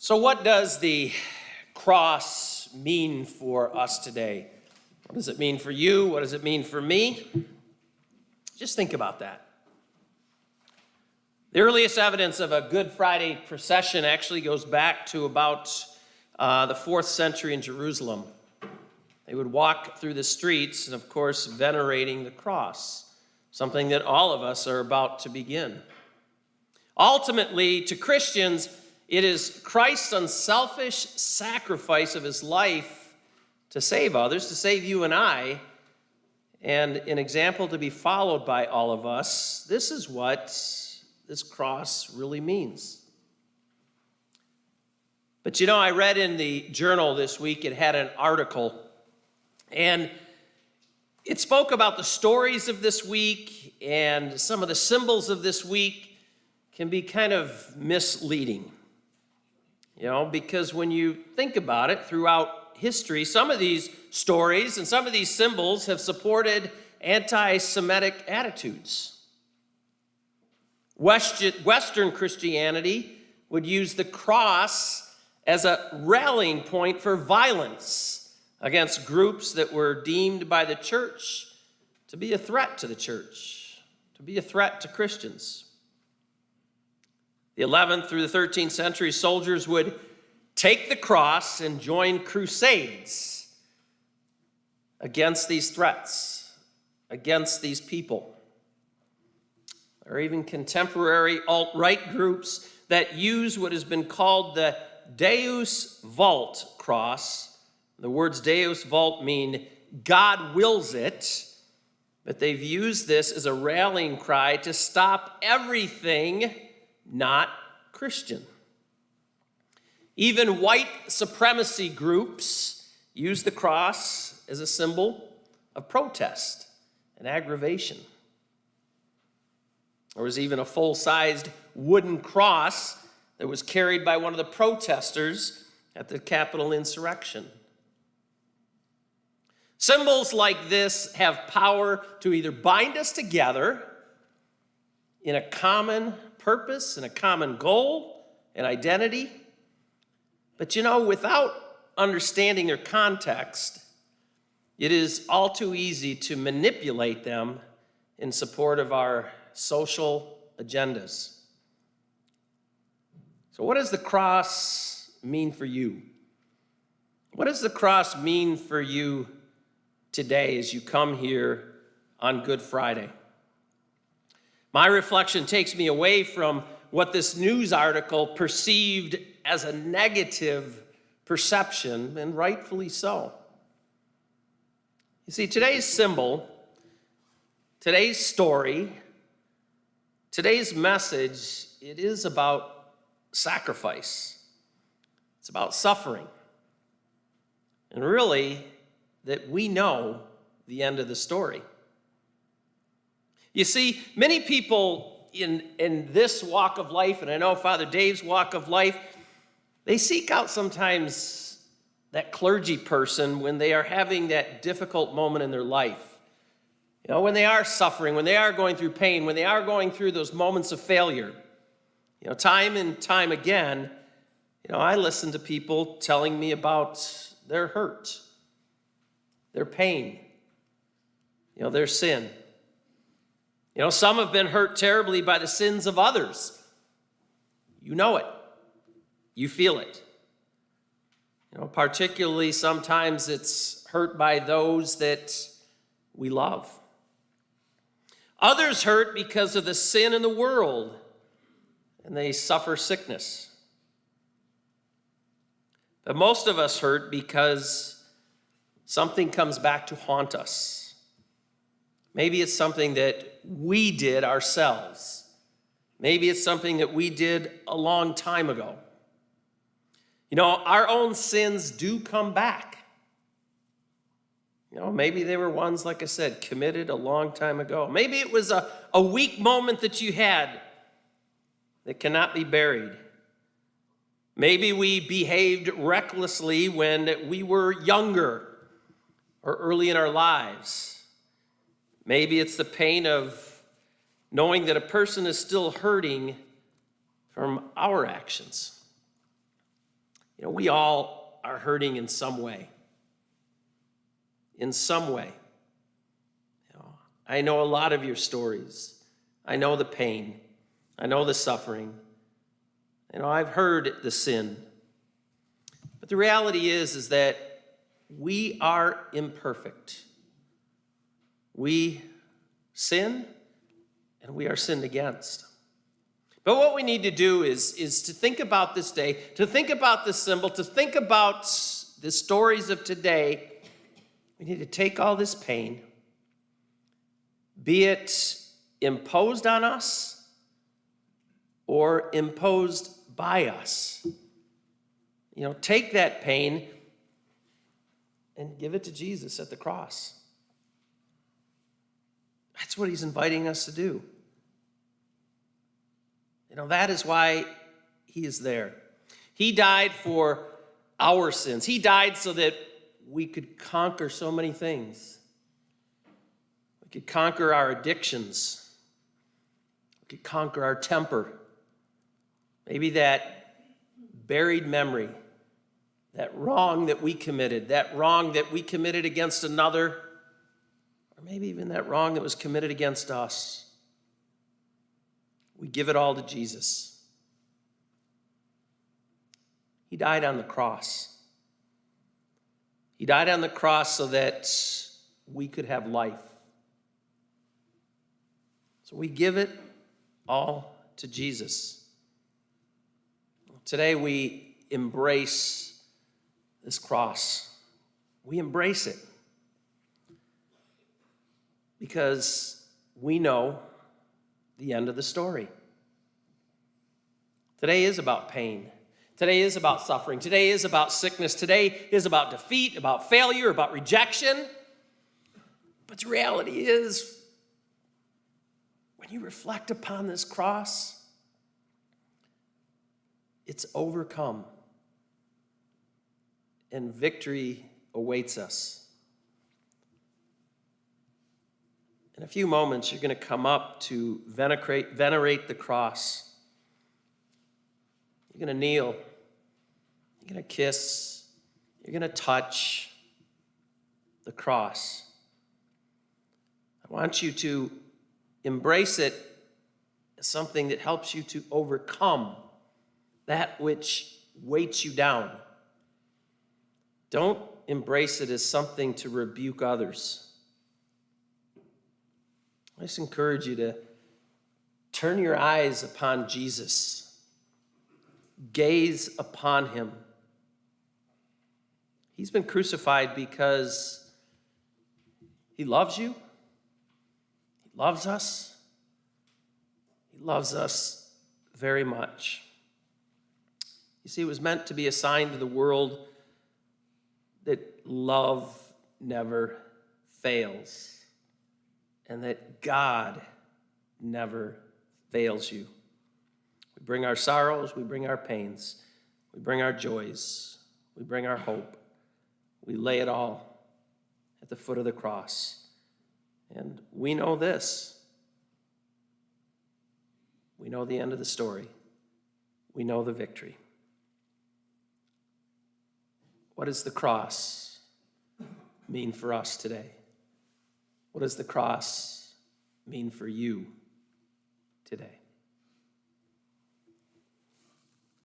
So what does the cross mean for us today? What does it mean for you? What does it mean for me? Just think about that. The earliest evidence of a Good Friday procession actually goes back to about the 4th century in Jerusalem. They would walk through the streets and, of course, venerating the cross, something that all of us are about to begin. Ultimately, to Christians, it is Christ's unselfish sacrifice of his life to save others, to save you and I, and an example to be followed by all of us. This is what this cross really means. But you know, I read in the journal this week, it had an article, and it spoke about the stories of this week, and some of the symbols of this week can be kind of misleading. You know, because when you think about it throughout history, some of these stories and some of these symbols have supported anti-Semitic attitudes. Western Christianity would use the cross as a rallying point for violence against groups that were deemed by the church to be a threat to the church, to be a threat to Christians. The 11th through the 13th century, soldiers would take the cross and join crusades against these threats, against these people. There are even contemporary alt-right groups that use what has been called the Deus Vult cross. The words Deus Vult mean God wills it, but they've used this as a rallying cry to stop everything not Christian. Even white supremacy groups use the cross as a symbol of protest and aggravation. There was even a full-sized wooden cross that was carried by one of the protesters at the Capitol insurrection. Symbols like this have power to either bind us together in a common purpose and a common goal and identity. But you know, without understanding their context, it is all too easy to manipulate them in support of our social agendas. So what does the cross mean for you? What does the cross mean for you today as you come here on Good Friday? My reflection takes me away from what this news article perceived as a negative perception, and rightfully so. You see, today's symbol, today's story, today's message, it is about sacrifice. It's about suffering. And really, that we know the end of the story. You see, many people in this walk of life, and I know Father Dave's walk of life, they seek out sometimes that clergy person when they are having that difficult moment in their life. You know, when they are suffering, when they are going through pain, when they are going through those moments of failure. You know, time and time again, you know, I listen to people telling me about their hurt, their pain, you know, their sin. You know, some have been hurt terribly by the sins of others. You know it. You feel it. You know, particularly sometimes it's hurt by those that we love. Others hurt because of the sin in the world, and they suffer sickness. But most of us hurt because something comes back to haunt us. Maybe it's something that we did ourselves. Maybe it's something that we did a long time ago. You know, our own sins do come back. You know, maybe they were ones, like I said, committed a long time ago. Maybe it was a weak moment that you had that cannot be buried. Maybe we behaved recklessly when we were younger or early in our lives. Maybe it's the pain of knowing that a person is still hurting from our actions. We all are hurting in some way. In some way. I know a lot of your stories. I know the pain. I know the suffering. I've heard the sin. But the reality is that we are imperfect. We sin, and we are sinned against. But what we need to do is to think about this day, to think about this symbol, to think about the stories of today. We need to take all this pain, be it imposed on us or imposed by us. Take that pain and give it to Jesus at the cross. That's what he's inviting us to do. That is why he is there. He died for our sins. He died so that we could conquer so many things. We could conquer our addictions. We could conquer our temper. Maybe that buried memory, that wrong that we committed against another, or maybe even that wrong that was committed against us. We give it all to Jesus. He died on the cross. He died on the cross so that we could have life. So we give it all to Jesus. Today we embrace this cross. We embrace it because we know the end of the story. Today is about pain. Today is about suffering. Today is about sickness. Today is about defeat, about failure, about rejection. But the reality is, when you reflect upon this cross, it's overcome. And victory awaits us. In a few moments, you're going to come up to venerate the cross. You're going to kneel. You're going to kiss. You're going to touch the cross. I want you to embrace it as something that helps you to overcome that which weights you down. Don't embrace it as something to rebuke others. I just encourage you to turn your eyes upon Jesus. Gaze upon him. He's been crucified because he loves you. He loves us. He loves us very much. You see, it was meant to be a sign to the world that love never fails. And that God never fails you. We bring our sorrows, we bring our pains, we bring our joys, we bring our hope. We lay it all at the foot of the cross. And we know this. We know the end of the story. We know the victory. What does the cross mean for us today? What does the cross mean for you today?